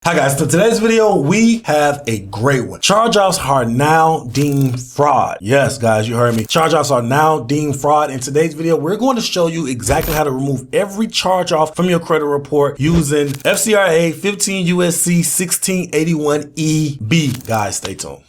Hi guys, so today's video, we have a great one. Charge-offs are now deemed fraud. Yes, guys, you heard me. Charge-offs are now deemed fraud. In today's video, we're going to show you exactly how to remove every charge-off from your credit report using FCRA 15 USC 1681 EB. Guys, stay tuned.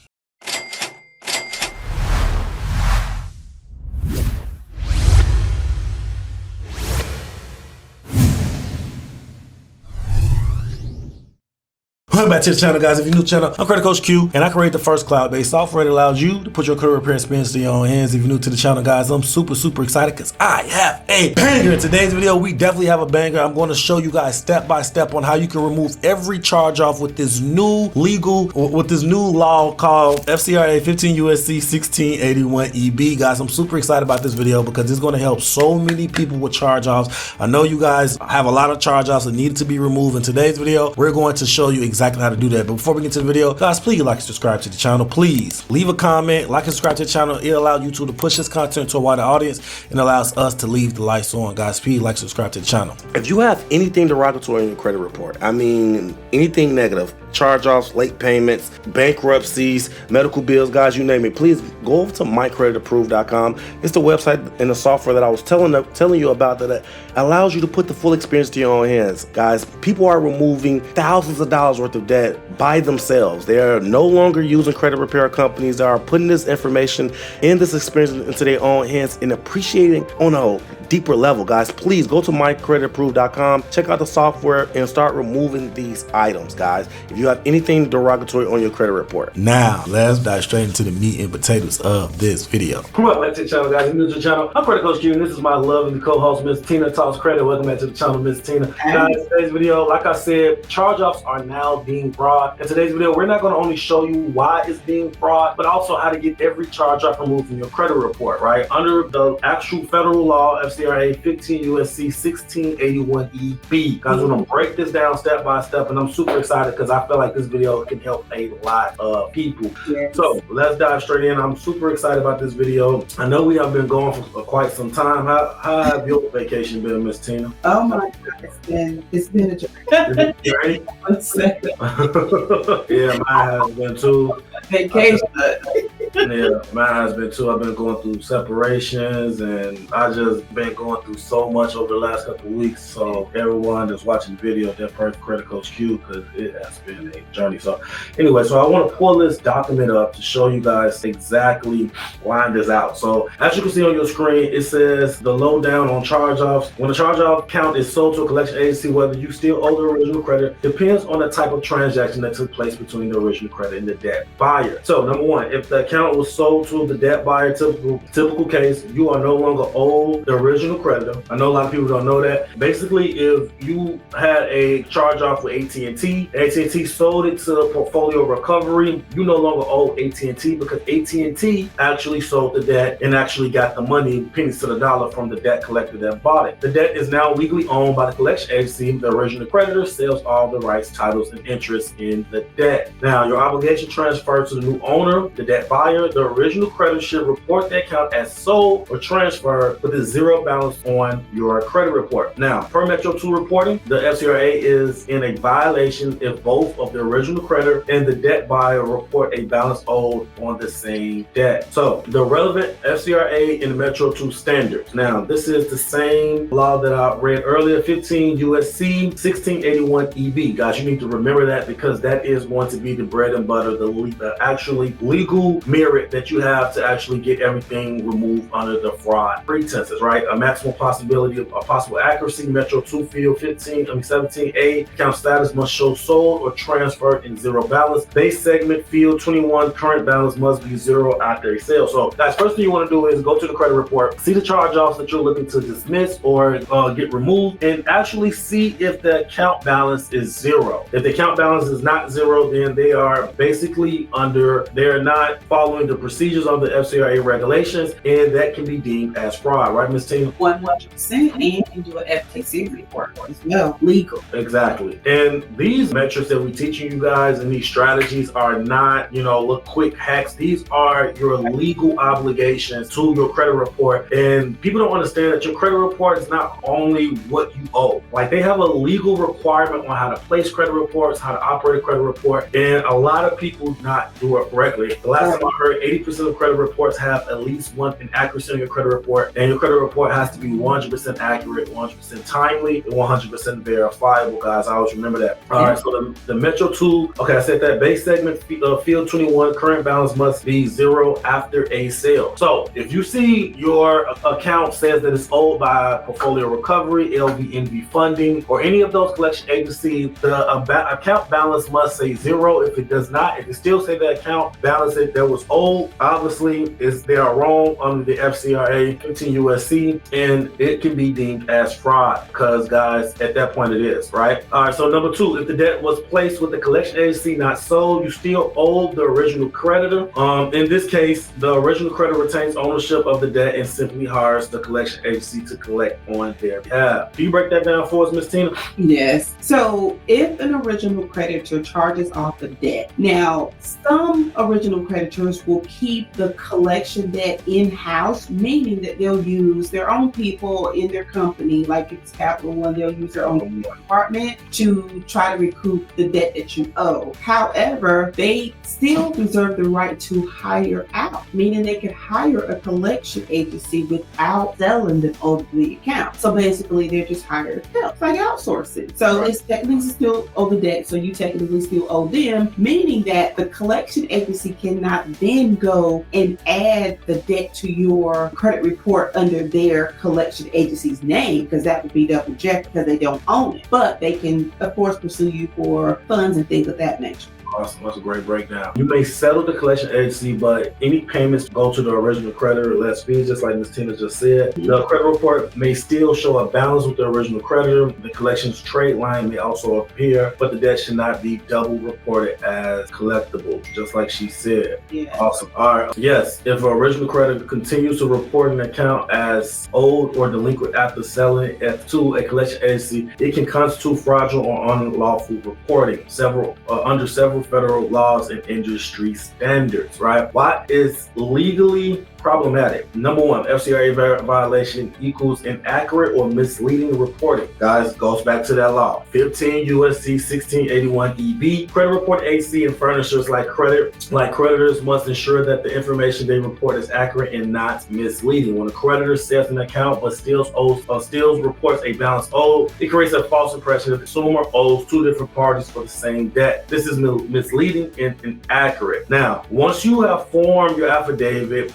Welcome back to the channel, guys. If you're new to the channel, I'm Credit Coach Q, and I create the first cloud-based software that allows you to put your credit repair experience in your own hands. If you're new to the channel, guys, I'm super excited because I have a banger. In today's video, we definitely have a banger. I'm going to show you guys step by step on how you can remove every charge-off with this new law called FCRA 15 USC 1681 EB. Guys, I'm super excited about this video because it's going to help so many people with charge-offs. I know you guys have a lot of charge-offs that need to be removed. In today's video, we're going to show you exactly how to do that. But before we get to the video, guys, please like and subscribe to the channel. Please leave a comment, like and subscribe to the channel. It allows YouTube to push this content to a wider audience and allows us to leave the lights on. Guys, please like and subscribe to the channel. If you have anything derogatory in your credit report, I mean anything negative, charge-offs, late payments, bankruptcies, medical bills, guys, you name it, please go over to creditapprove.com. It's the website and the software that I was telling you about that allows you to put the full experience to your own hands. Guys, people are removing thousands of dollars worth of debt by themselves. They are no longer using credit repair companies. They are putting this information and this experience into their own hands and appreciating on a deeper level. Guys, please go to creditapprove.com, check out the software and start removing these items, guys, if you have anything derogatory on your credit report. Now let's dive straight into the meat and potatoes of this video. Welcome back to the channel, guys. If you're new to the channel, I'm Credit Coach Q, and this is my lovely co-host, Miss Tina Talks Credit. Welcome back to the channel, Miss Tina. Guys, today's video, like I said, charge-offs are now deemed fraud. In today's video, we're not going to only show you why it's deemed fraud, but also how to get every charge-off removed from your credit report, right? Under the actual federal law, FCRA 15 USC 1681 EB. Guys, we're going to break this down step by step, and I'm super excited because I feel like this video can help a lot of people. Yes. So let's dive straight in. I'm super excited about this video. I know we have been going for quite some time. How have your vacation been, Miss Tina? Oh my God, it's been a journey. Yeah, mine has been too. Vacation. Yeah, mine has been too. I've been going through separations and I just been going through so much over the last couple of weeks. So everyone that's watching the video, they're perfect Credit Coach Q because it has been a journey. So anyway, so I want to pull this document up to show you guys exactly line this out. So as you can see on your screen, it says the lowdown on charge-offs. When a charge-off account is sold to a collection agency, whether you still owe the original credit depends on the type of transaction that took place between the original credit and the debt buyer. So number one, if the account was sold to the debt buyer, typical case, you are no longer owed the original creditor. I know a lot of people don't know that. Basically, if you had a charge-off with AT&T sold it to Portfolio Recovery, you no longer owe AT&T because AT&T actually sold the debt and actually got the money, pennies to the dollar, from the debt collector that bought it. The debt is now legally owned by the collection agency. The original creditor sells all the rights, titles, and interests in the debt. Now, your obligation transfers to the new owner, the debt buyer. The original creditor should report the account as sold or transferred with a zero balance on your credit report. Now, per Metro 2 reporting, the FCRA is in a violation if both of the original creditor and the debt buyer report a balance owed on the same debt. So the relevant FCRA and Metro 2 standards. Now, this is the same law that I read earlier, 15 USC 1681 EB. Guys, you need to remember that because that is going to be the bread and butter, the actually legal merit that you have to actually get everything removed under the fraud pretenses, right? A maximum possibility of possible accuracy, Metro 2 field 17A, account status must show sold or transferred in zero balance. Base segment field 21, current balance must be zero after a sale. So guys, first thing you want to do is go to the credit report, see the charge-offs that you're looking to dismiss or get removed, and actually see if the account balance is zero. If the account balance is not zero, then they are basically they're not following following the procedures of the FCRA regulations, and that can be deemed as fraud, right, Ms. Tina? 100%, and you can do an FTC report as well, legal. Exactly. And these metrics that we're teaching you guys and these strategies are not, look quick hacks. These are your legal obligations to your credit report. And people don't understand that your credit report is not only what you owe. Like, they have a legal requirement on how to place credit reports, how to operate a credit report, and a lot of people do not do it correctly. The last time I heard, 80% of credit reports have at least one inaccuracy on your credit report, and your credit report has to be 100% accurate, 100% timely, and 100% verifiable, guys. I always remember that. All right, so the Metro 2, okay, I said that base segment, field 21, current balance must be 0 after a sale. So if you see your account says that it's owed by portfolio recovery, LVNV funding, or any of those collection agencies, the account balance must say 0. If it does not, if it still say the account balance that was owed, obviously they are wrong under the FCRA 15 USC, and it can be deemed as fraud because, guys, at that point it is, right? All right, so number 2, if the debt was placed with the collection agency, not sold, you still owe the original creditor. In this case, the original creditor retains ownership of the debt and simply hires the collection agency to collect on their behalf. Can you break that down for us, Ms. Tina? Yes. So if an original creditor charges off the debt, now some original creditors will keep the collection debt in-house, meaning that they'll use their own people in their company, like if it's Capital One, they'll use their own department to try to recoup the debt that you owe. However, they still reserve the right to hire out, meaning they could hire a collection agency without selling the account. So basically, they're just hired help, like outsourcing. So it's technically still owe the debt, so you technically still owe them, meaning that the collection agency cannot then go and add the debt to your credit report under their collection agency's name, because that would be double jeopardy because they don't own it. But they can, of course, pursue you for funds and things of that nature. Awesome. That's a great breakdown. You may settle the collection agency, but any payments go to the original creditor, less fees, just like Ms. Tina just said. The credit report may still show a balance with the original creditor. The collection's trade line may also appear, but the debt should not be double reported as collectible, just like she said. Yeah. Awesome. All right. Yes, if an original creditor continues to report an account as owed or delinquent after selling it to a collection agency, it can constitute fraudulent or unlawful reporting under several federal laws and industry standards, right? What is legally problematic? Number 1, FCRA violation equals inaccurate or misleading reporting. Guys, goes back to that law. 15 USC 1681 EB. Credit report agency and furnishers like creditors must ensure that the information they report is accurate and not misleading. When a creditor sells an account but still reports a balance owed, it creates a false impression that the consumer owes 2 different parties for the same debt. This is misleading and inaccurate. Now, once you have formed your affidavit,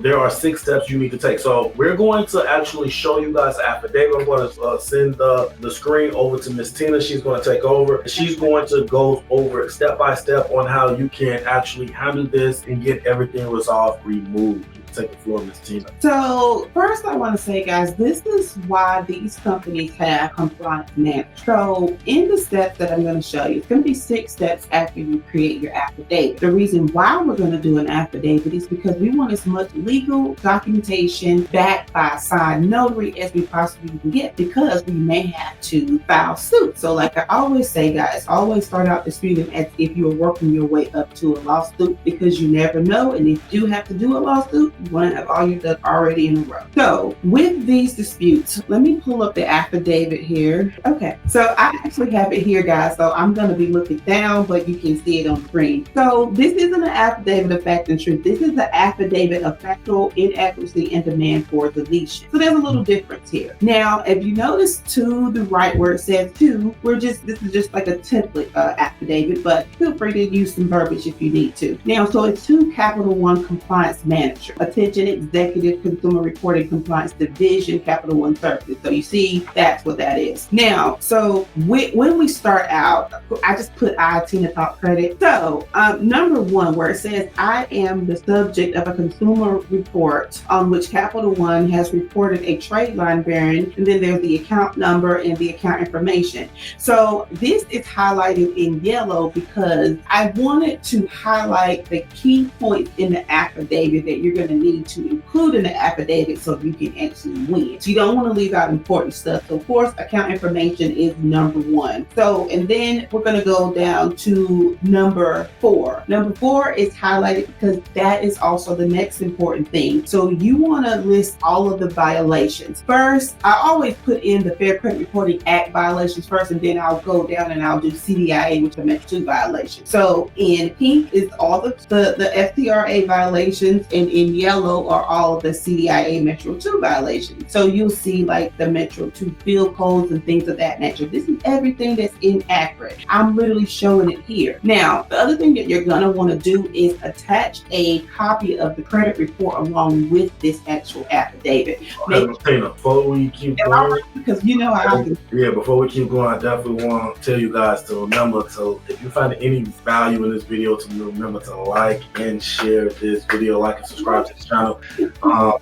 there are 6 steps you need to take. So we're going to actually show you guys the affidavit. I'm going to send the screen over to Ms. Tina. She's going to take over. She's going to go over step by step on how you can actually handle this and get everything resolved, removed. Take the floor, Ms. Tina. So first I want to say, guys, this is why these companies have compliance managers. So in the steps that I'm going to show you, it's going to be 6 steps after you create your affidavit. The reason why we're going to do an affidavit is because we want as much legal documentation backed by a signed notary as we possibly can get, because we may have to file suit. So like I always say, guys, always start out disputing as if you're working your way up to a lawsuit, because you never know. And if you have to do a lawsuit, you want to have all your ducks already in a row. So with these disputes, let me pull up the affidavit here. Okay, so I actually have it here, guys. So I'm going to be looking down, but you can see it on the screen. So this isn't an affidavit of fact and truth. This is the affidavit of factual inaccuracy and demand for deletion. So there's a little difference here. Now, if you notice to the right where it says to, this is just like a template affidavit, but feel free to use some verbiage if you need to. Now, so it's to Capital One compliance manager. A Attention Executive Consumer Reporting Compliance Division, Capital One Services. So you see, that's what that is. Now, so when we start out, I just put Tina Thought Credit. So number one, where it says, I am the subject of a consumer report on which Capital One has reported a trade line bearing, and then there's the account number and the account information. So this is highlighted in yellow because I wanted to highlight the key points in the affidavit that you're going to need to include in the affidavit so you can actually win. So you don't want to leave out important stuff. So of course, account information is number one. So, and then we're going to go down to number 4. Number 4 is highlighted because that is also the next important thing. So you want to list all of the violations. First, I always put in the Fair Credit Reporting Act violations first, and then I'll go down and I'll do CDIA, which are Metro 2 violations. So in pink is all the FCRA violations, and in yellow are all of the CDIA Metro 2 violations. So you'll see like the Metro 2 field codes and things of that nature. This is everything that's inaccurate. I'm literally showing it here. Now, the other thing that you're gonna want to do is attach a copy of the credit report along with this actual affidavit. Before we keep going, because you know how I do. Yeah, before we keep going, I definitely want to tell you guys to remember to, if you find any value in this video, to remember to like and share this video, like and subscribe to this channel.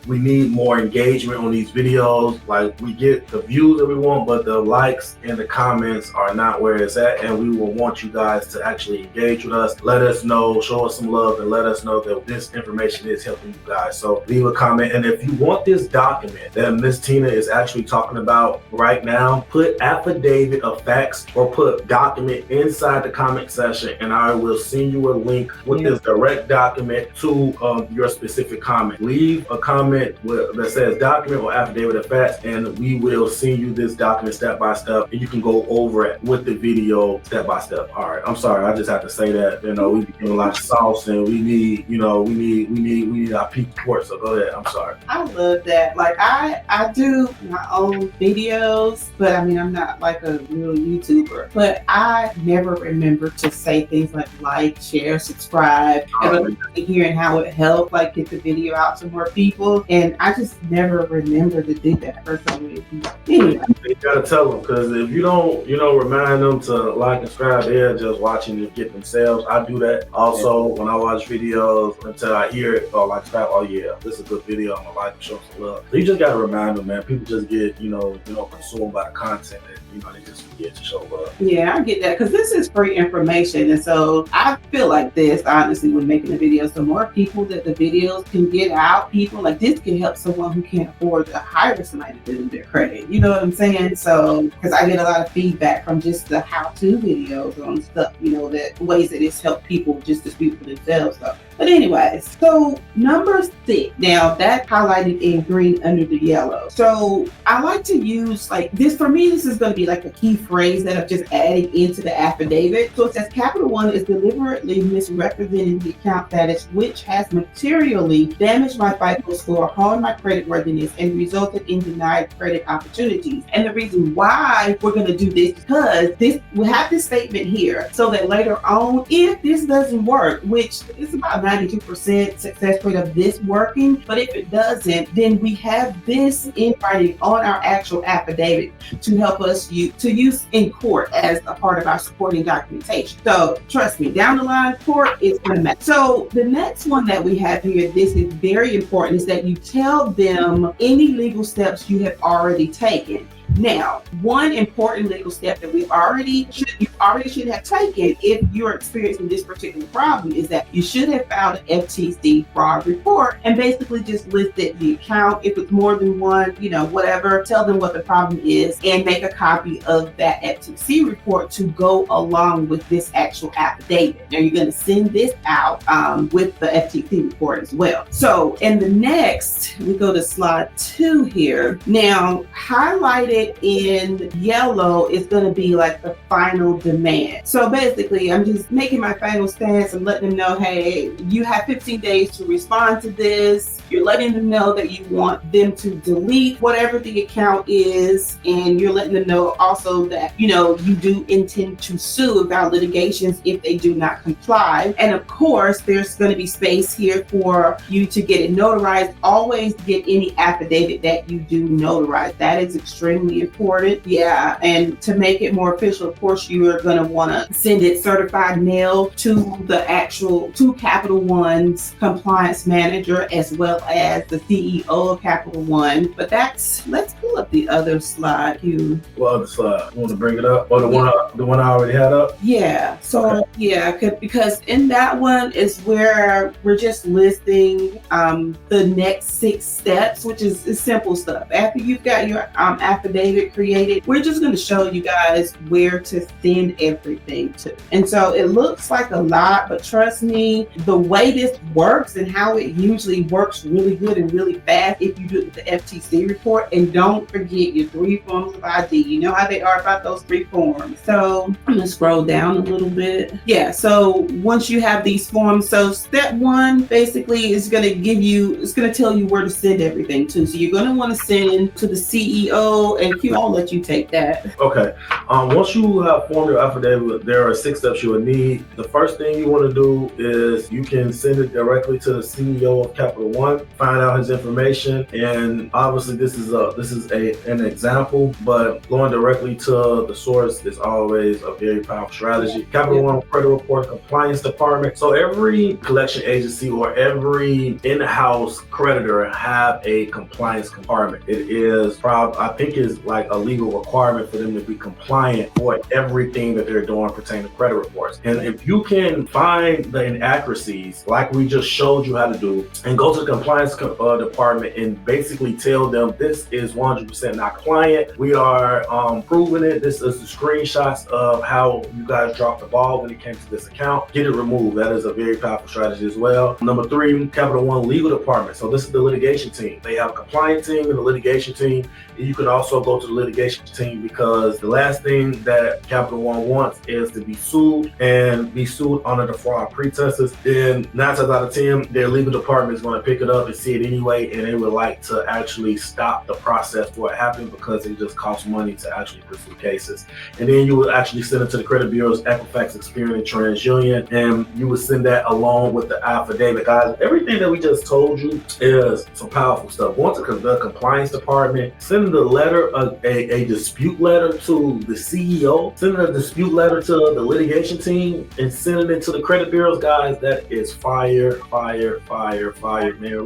We need more engagement on these videos. Like, we get the views that we want, but the likes and the comments are not where it's at, and we will want you guys to actually engage with us. Let us know, show us some love, and let us know that this information is helping you guys. So leave a comment, and if you want this document that Miss Tina is actually talking about right now, put affidavit of facts or put document inside the comment section, and I will send you a link with this direct document to your specific comment. Leave a comment that says document or affidavit of facts, and we will send you this document step by step, and you can go over it with the video step by step. All right, I'm sorry, I just have to say that, you know, we be doing a lot of sauce, and we need, you know, we need our peak support. So go ahead. I'm sorry. I love that. Like, I do my own videos, but I mean, I'm not like a real YouTuber, but I never remember to say things like, share, subscribe, and hearing how it helped like get the video out to more people, and I just never remember to do that for some reason. Anyway, you gotta tell them, because if you don't, you know, remind them to like and subscribe, they're just watching it get themselves. I do that also when I watch videos until I hear it or like subscribe. Oh yeah, this is a good video. I'm gonna like and show some love. So you just gotta remind them, man. People just get, you know, consumed by the content, and you know, they just forget to show love. Yeah, I get that, because this is free information, and so I feel like this honestly when making the videos, the more people that the videos can get out, people like this can help someone who can't afford to hire somebody to do their credit. You know what I'm saying? So, because I get a lot of feedback from just the how-to videos on stuff, you know, that ways that it's helped people just to speak for themselves. So, but anyways, so number 6, now that's highlighted in green under the yellow. So I like to use like this, for me, this is going to be like a key phrase that I'm just adding into the affidavit. So it says Capital One is deliberately misrepresenting the account status, which has materially damaged my FICO score, harmed my creditworthiness, and resulted in denied credit opportunities. And the reason why we're going to do this, because we have this statement here so that later on, if this doesn't work, which is about 92% success rate of this working, but if it doesn't, then we have this in writing on our actual affidavit to help us to use in court as a part of our supporting documentation. So trust me, down the line, court is going to matter. So the next one that we have here, this is very important, is that you tell them any legal steps you have already taken. Now, one important legal step that you already should have taken if you're experiencing this particular problem is that you should have filed an FTC fraud report and basically just listed the account. If it's more than one, you know, whatever, tell them what the problem is and make a copy of that FTC report to go along with this actual affidavit. Now, you're going to send this out with the FTC report as well. So, in the next, we go to slide 2 here. Now, highlighted then in yellow, it's going to be like the final demand. So basically, I'm just making my final stance. I'm letting them know, hey, you have 15 days to respond to this. You're letting them know that you want them to delete whatever the account is. And you're letting them know also that, you do intend to sue about litigations if they do not comply. And of course, there's going to be space here for you to get it notarized. Always get any affidavit that you do notarize. That is extremely important. Yeah. And to make it more official, of course, you are going to want to send it certified mail to Capital One's compliance manager, as well as the CEO of Capital One. But let's pull up the other slide, Hugh. What other slide? You want to bring it up? Or the one I already had up? Yeah. So okay. Yeah, because in that one is where we're just listing the next 6 steps, which is simple stuff. After you've got your affidavit created, we're just going to show you guys where to send everything to. And so it looks like a lot, but trust me, the way this works and how it usually works really good and really fast if you do it with the FTC report. And don't forget your 3 forms of ID. You know how they are about those 3 forms. So I'm going to scroll down a little bit. Yeah, so once you have these forms, so step 1 basically is going to tell you where to send everything to. So you're going to want to send to the CEO, and Q, I'll let you take that. Okay. Once you have formed your affidavit, there are 6 steps you will need. The first thing you want to do is you can send it directly to the CEO of Capital One, find out his information, and obviously this is an example, but going directly to the source is always a very powerful strategy. Capital One Credit Report Compliance Department. So every collection agency or every in-house creditor have a compliance compartment. It is I think is like a legal requirement for them to be compliant for everything that they're doing pertaining to credit reports. And if you can find the inaccuracies, like we just showed you how to do, and go to the compliance department and basically tell them this is 100% not compliant. We are proving it. This is the screenshots of how you guys dropped the ball when it came to this account. Get it removed. That is a very powerful strategy as well. Number 3, Capital One Legal Department. So this is the litigation team. They have a compliance team and a litigation team. And you can also go to the litigation team, because the last thing that Capital One wants is to be sued and be sued under the fraud pretenses. Then 9 times out of 10, their legal department is going to pick it up and see it anyway, and they would like to actually stop the process before it happens, because it just costs money to actually pursue cases. And then you would actually send it to the credit bureaus, Equifax, Experian, and TransUnion, and you would send that along with the affidavit. Guys, everything that we just told you is some powerful stuff. Going to the compliance department, sending the letter, a dispute letter to the CEO, sending a dispute letter to the litigation team, and sending it to the credit bureaus. Guys, that is fire, fire, fire, fire, man.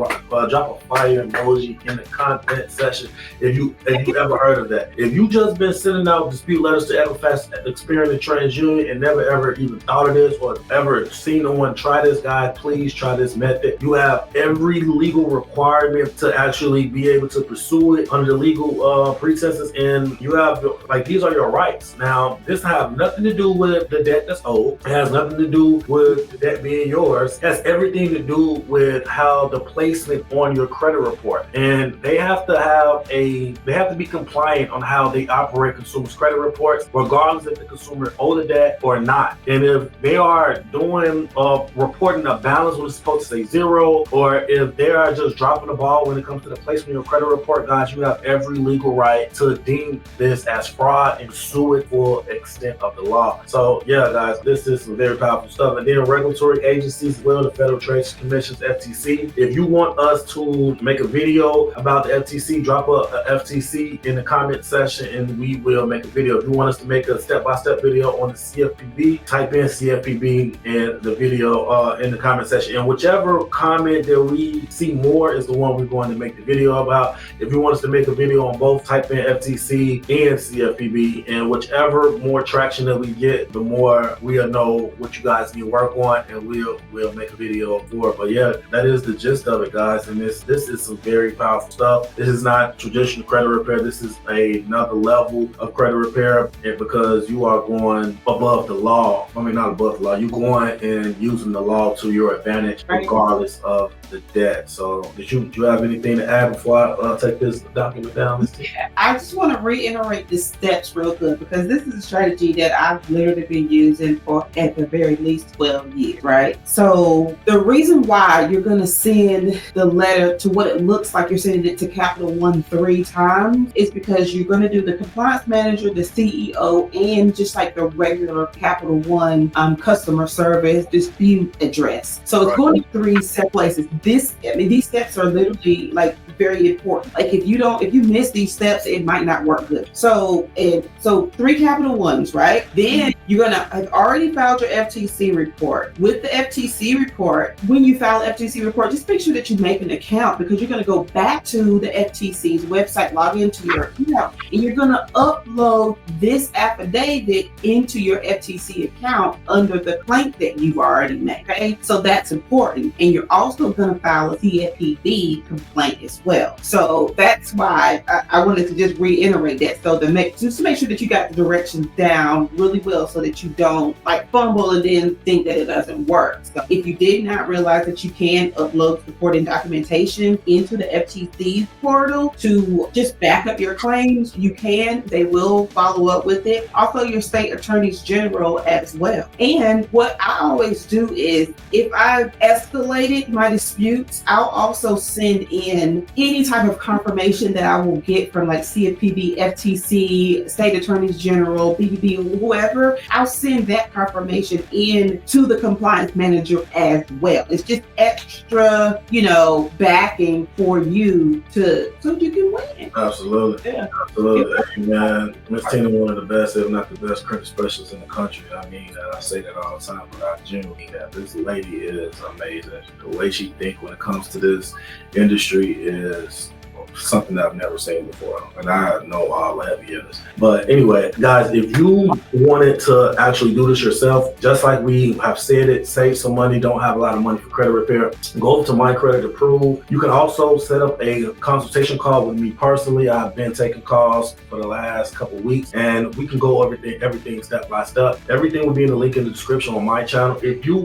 Drop a fire emoji in the content section if you ever heard of that. If you just been sending out dispute letters to Equifax, Experian, and TransUnion and never ever even thought of this or ever seen no one try this, guys, please try this method. You have every legal requirement to actually be able to pursue it under the legal pretenses, and you have these are your rights. Now, this has nothing to do with the debt that's owed. It has nothing to do with the debt being yours. It has everything to do with how the placement on your credit report, and they have to be compliant on how they operate consumers' credit reports, regardless if the consumer owed the debt or not. And if they are doing reporting a balance when it's supposed to say 0, or if they are just dropping the ball when it comes to the placement of your credit report, guys, you have every legal right to deem this as fraud and sue it for extent of the law. So yeah, guys, this is some very powerful stuff. And then regulatory agencies as well, the Federal Trade Commission's FTC. If you want us to make a video about the FTC, drop a FTC in the comment section and we will make a video. If you want us to make a step-by-step video on the CFPB, type in CFPB in the video in the comment section. And whichever comment that we see more is the one we're going to make the video about. If you want us to make a video on both, type in FTC and CFPB, and whichever more traction that we get, the more we'll know what you guys need to work on, and we'll make a video for it. But yeah, that is the gist of it, guys. And this is some very powerful stuff. This is not traditional credit repair. This is another level of credit repair, and because you are going above the law. I mean, not above the law. You're going and using the law to your advantage, regardless of the debt. So do you have anything to add before I take this document down, Ms. T? I just want to reiterate the steps real good, because this is a strategy that I've literally been using for at the very least 12 years, right? So the reason why you're going to send the letter to what it looks like you're sending it to Capital One 3 times is because you're going to do the compliance manager, the CEO, and just like the regular Capital One customer service dispute address. So it's going to 3 separate places. These steps are literally like very important. Like if you miss these steps, it might not work good. So 3 Capital Ones, right? Then you're gonna have already filed your FTC report. With the FTC report, when you file an FTC report, just make sure that you make an account, because you're gonna go back to the FTC's website, log into your account, and you're gonna upload this affidavit into your FTC account under the complaint that you've already made. Okay, so that's important. And you're also gonna file a CFPB complaint as well. So that's why I wanted to just reiterate that. So to make sure that you got the directions down really well, so that you don't like fumble and then think that it doesn't work. So if you did not realize that you can upload supporting documentation into the FTC portal to just back up your claims, you can. They will follow up with it. Also, your state attorneys general as well. And what I always do is, if I've escalated my disputes, I'll also send in any type of confirmation that I will get from like CFPB, FTC, state attorneys general, BBB, whoever. I'll send that confirmation in to the compliance manager as well. It's just extra, backing for you so you can win. Absolutely. Yeah. Absolutely. Hey, man, Ms. Tina, one of the best, if not the best credit specialists in the country. I mean, I say that all the time, but I genuinely mean that. This lady is amazing. The way she thinks when it comes to this industry is something that I've never seen before, and I know all the heavy hitters. But anyway, guys, if you wanted to actually do this yourself, just like we have said it, save some money, don't have a lot of money for credit repair, go over to My Credit Approve. You can also set up a consultation call with me personally. I've been taking calls for the last couple of weeks, and we can go over everything step by step. Everything will be in the link in the description on my channel. If you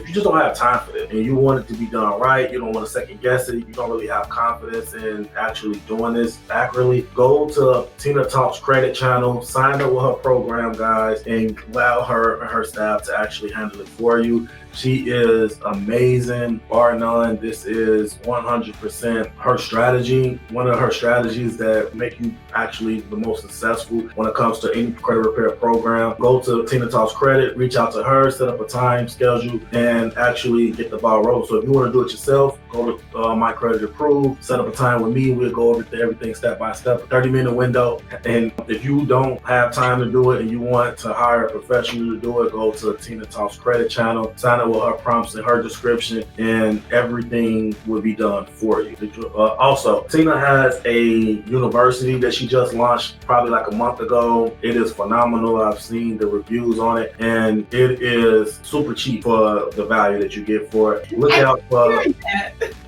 just don't have time for it and you want it to be done right, you don't want to second guess it, you don't really have confidence in actually doing this accurately, go to Tina Talks Credit channel, sign up with her program, guys, and allow her staff to actually handle it for you. She is amazing, bar none. This is 100% her strategy. One of her strategies that make you actually the most successful when it comes to any credit repair program. Go to Tina Talks Credit, reach out to her, set up a time schedule, and actually get the ball rolling. So if you want to do it yourself, go to My Credit Approve, set up a time with me. We'll go over everything step by step, 30-minute window. And if you don't have time to do it and you want to hire a professional to do it, go to Tina Talks Credit channel, sign up with her prompts in her description, and everything will be done for you. Also, Tina has a university that she just launched probably like a month ago. It is phenomenal. I've seen the reviews on it, and it is super cheap for the value that you get for it. Look out for...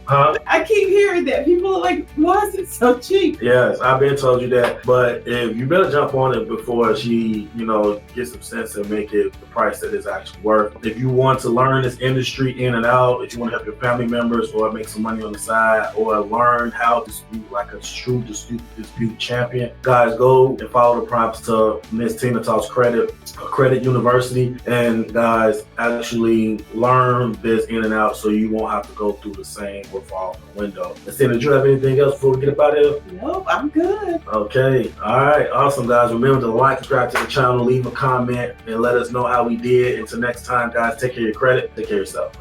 Huh? I keep hearing that. People are like, why is it so cheap? Yes, I've been told you that. But if you better jump on it before she, get some sense and make it the price that it's actually worth. If you want to learn this industry in and out, if you want to help your family members or make some money on the side or learn how to dispute like a true dispute champion, guys, go and follow the prompts to Miss Tina Talks Credit University, and guys, actually learn this in and out so you won't have to go through the same or fall from the window. Ms. Tina, did you have anything else before we get up out of here? Nope, I'm good. Okay. All right. Awesome, guys. Remember to like, subscribe to the channel, leave a comment, and let us know how we did. Until next time, guys, take care of your credit. Take care of yourself.